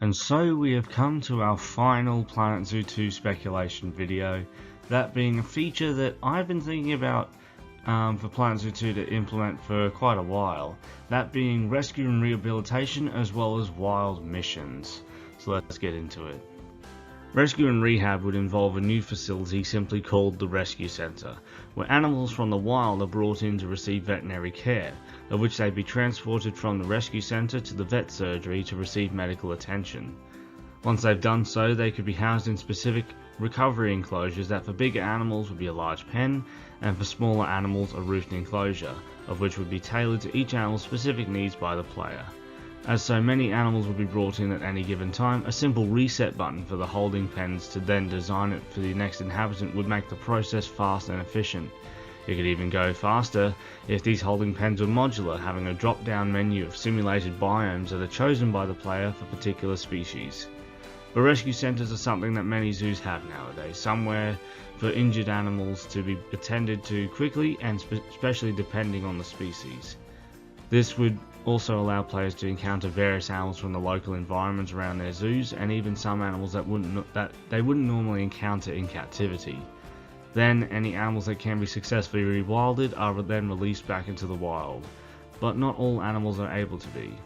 And so we have come to our final Planet Zoo 2 speculation video, that being a feature that I've been thinking about for Planet Zoo 2 to implement for quite a while, that being rescue and rehabilitation as well as wild missions. So let's get into it. Rescue and rehab would involve a new facility simply called the Rescue Centre, where animals from the wild are brought in to receive veterinary care, of which they'd be transported from the Rescue Centre to the vet surgery to receive medical attention. Once they've done so, they could be housed in specific recovery enclosures that for bigger animals would be a large pen, and for smaller animals a roofed enclosure, of which would be tailored to each animal's specific needs by the player. As so many animals would be brought in at any given time, a simple reset button for the holding pens to then design it for the next inhabitant would make the process fast and efficient. It could even go faster if these holding pens were modular, having a drop-down menu of simulated biomes that are chosen by the player for particular species. But rescue centres are something that many zoos have nowadays, somewhere for injured animals to be attended to quickly and especially depending on the species. This would also allow players to encounter various animals from the local environments around their zoos, and even some animals that they wouldn't normally encounter in captivity. Then any animals that can be successfully rewilded are then released back into the wild, but not all animals are able to be.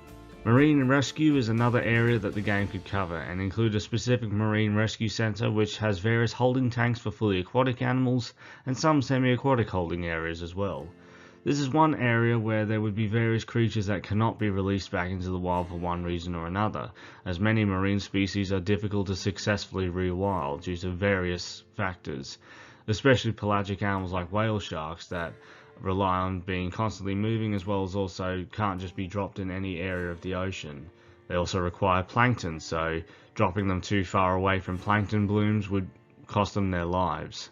Marine rescue is another area that the game could cover, and include a specific marine rescue centre which has various holding tanks for fully aquatic animals and some semi-aquatic holding areas as well. This is one area where there would be various creatures that cannot be released back into the wild for one reason or another, as many marine species are difficult to successfully rewild due to various factors, especially pelagic animals like whale sharks that rely on being constantly moving, as well as also can't just be dropped in any area of the ocean. They also require plankton, so dropping them too far away from plankton blooms would cost them their lives.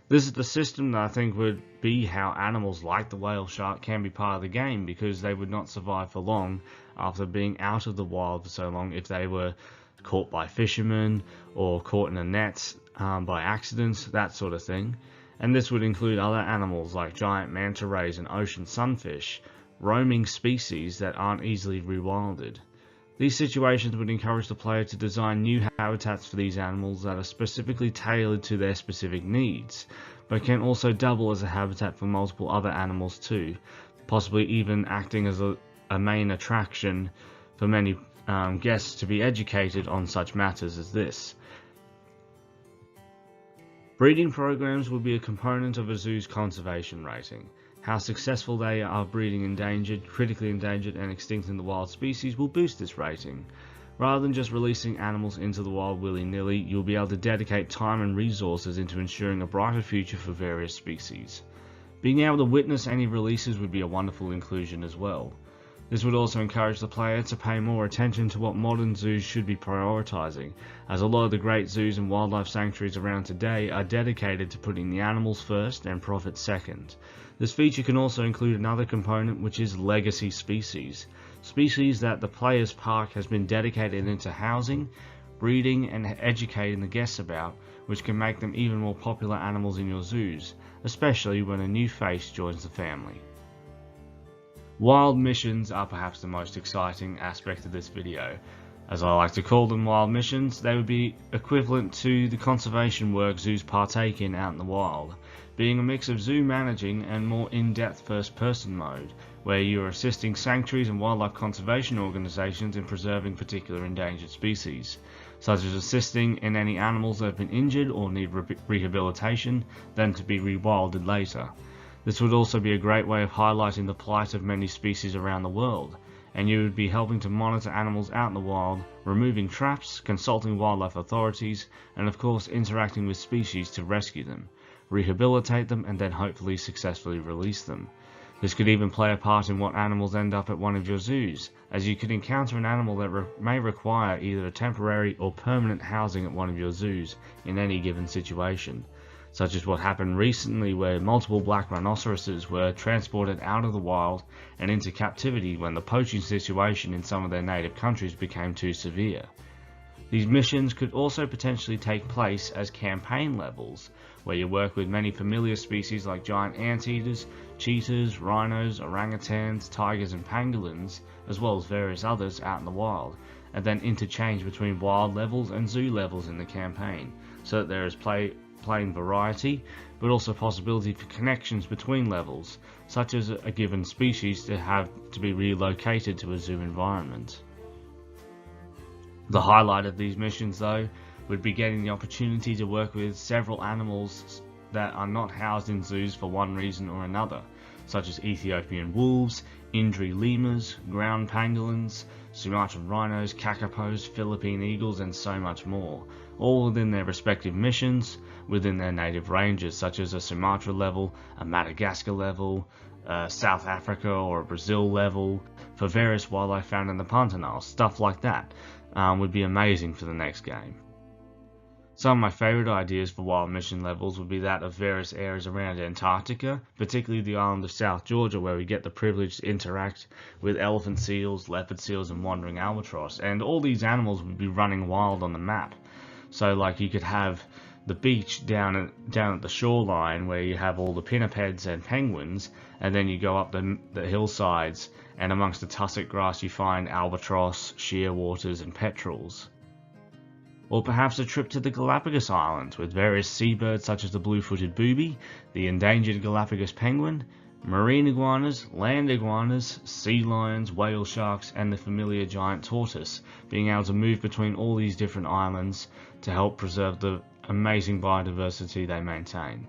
This is the system that I think would be how animals like the whale shark can be part of the game, because they would not survive for long after being out of the wild for so long if they were caught by fishermen or caught in a net by accidents, that sort of thing. And this would include other animals like giant manta rays and ocean sunfish, roaming species that aren't easily rewilded. These situations would encourage the player to design new habitats for these animals that are specifically tailored to their specific needs, but can also double as a habitat for multiple other animals too, possibly even acting as a main attraction for many guests to be educated on such matters as this. Breeding programs would be a component of a zoo's conservation rating. How successful they are breeding endangered, critically endangered and extinct in the wild species will boost this rating. Rather than just releasing animals into the wild willy-nilly, you'll be able to dedicate time and resources into ensuring a brighter future for various species. Being able to witness any releases would be a wonderful inclusion as well. This would also encourage the player to pay more attention to what modern zoos should be prioritising, as a lot of the great zoos and wildlife sanctuaries around today are dedicated to putting the animals first and profit second. This feature can also include another component, which is legacy species. Species that the player's park has been dedicated into housing, breeding and educating the guests about, which can make them even more popular animals in your zoos, especially when a new face joins the family. Wild missions are perhaps the most exciting aspect of this video. As I like to call them wild missions, they would be equivalent to the conservation work zoos partake in out in the wild, being a mix of zoo managing and more in-depth first-person mode, where you are assisting sanctuaries and wildlife conservation organisations in preserving particular endangered species, such as assisting in any animals that have been injured or need rehabilitation, then to be rewilded later. This would also be a great way of highlighting the plight of many species around the world, and you would be helping to monitor animals out in the wild, removing traps, consulting wildlife authorities, and of course interacting with species to rescue them, rehabilitate them, and then hopefully successfully release them. This could even play a part in what animals end up at one of your zoos, as you could encounter an animal that may require either a temporary or permanent housing at one of your zoos in any given situation, such as what happened recently where multiple black rhinoceroses were transported out of the wild and into captivity when the poaching situation in some of their native countries became too severe. These missions could also potentially take place as campaign levels, where you work with many familiar species like giant anteaters, cheetahs, rhinos, orangutans, tigers and pangolins, as well as various others out in the wild, and then interchange between wild levels and zoo levels in the campaign, so that there is plain variety, but also possibility for connections between levels, such as a given species to have to be relocated to a zoo environment. The highlight of these missions, though, would be getting the opportunity to work with several animals that are not housed in zoos for one reason or another, such as Ethiopian wolves, Indri lemurs, ground pangolins, Sumatran rhinos, kakapos, Philippine eagles, and so much more, all within their respective missions, within their native ranges, such as a Sumatra level, a Madagascar level, a South Africa or a Brazil level, for various wildlife found in the Pantanal, stuff like that. Would be amazing for the next game. Some of my favourite ideas for wild mission levels would be that of various areas around Antarctica, particularly the island of South Georgia, where we get the privilege to interact with elephant seals, leopard seals, and wandering albatross, and all these animals would be running wild on the map. So like you could have the beach down at the shoreline where you have all the pinnipeds and penguins, and then you go up the hillsides, and amongst the tussock grass you find albatross, shearwaters, and petrels. Or perhaps a trip to the Galapagos Islands with various seabirds such as the blue-footed booby, the endangered Galapagos penguin, marine iguanas, land iguanas, sea lions, whale sharks, and the familiar giant tortoise, being able to move between all these different islands to help preserve the amazing biodiversity they maintain.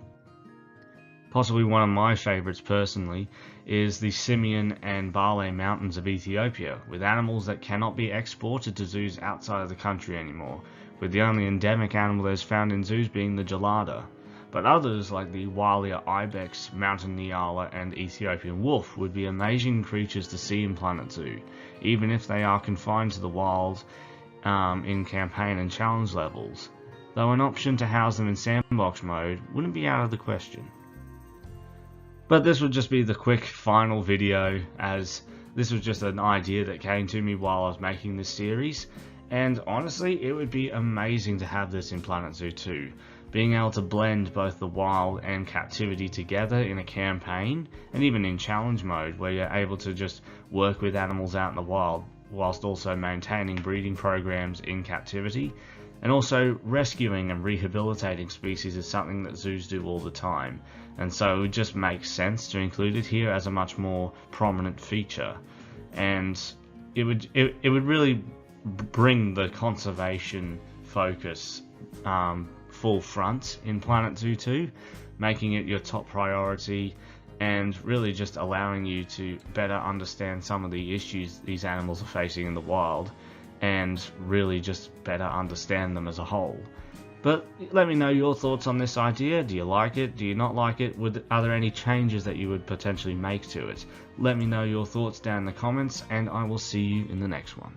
Possibly one of my favourites personally is the Simeon and Bale Mountains of Ethiopia, with animals that cannot be exported to zoos outside of the country anymore, with the only endemic animal that is found in zoos being the gelada. But others like the Walia ibex, mountain nyala, and Ethiopian wolf would be amazing creatures to see in Planet Zoo, even if they are confined to the wild in campaign and challenge levels, though an option to house them in sandbox mode wouldn't be out of the question. But this would just be the quick final video, as this was just an idea that came to me while I was making this series, and honestly it would be amazing to have this in Planet Zoo 2, being able to blend both the wild and captivity together in a campaign, and even in challenge mode where you're able to just work with animals out in the wild whilst also maintaining breeding programs in captivity. And also rescuing and rehabilitating species is something that zoos do all the time, and so it would just make sense to include it here as a much more prominent feature. And it would really bring the conservation focus full front in Planet Zoo 2, making it your top priority, and really just allowing you to better understand some of the issues these animals are facing in the wild, and really just better understand them as a whole. But let me know your thoughts on this idea. Do you like it? Do you not like it? Are there any changes that you would potentially make to it? Let me know your thoughts down in the comments, and I will see you in the next one.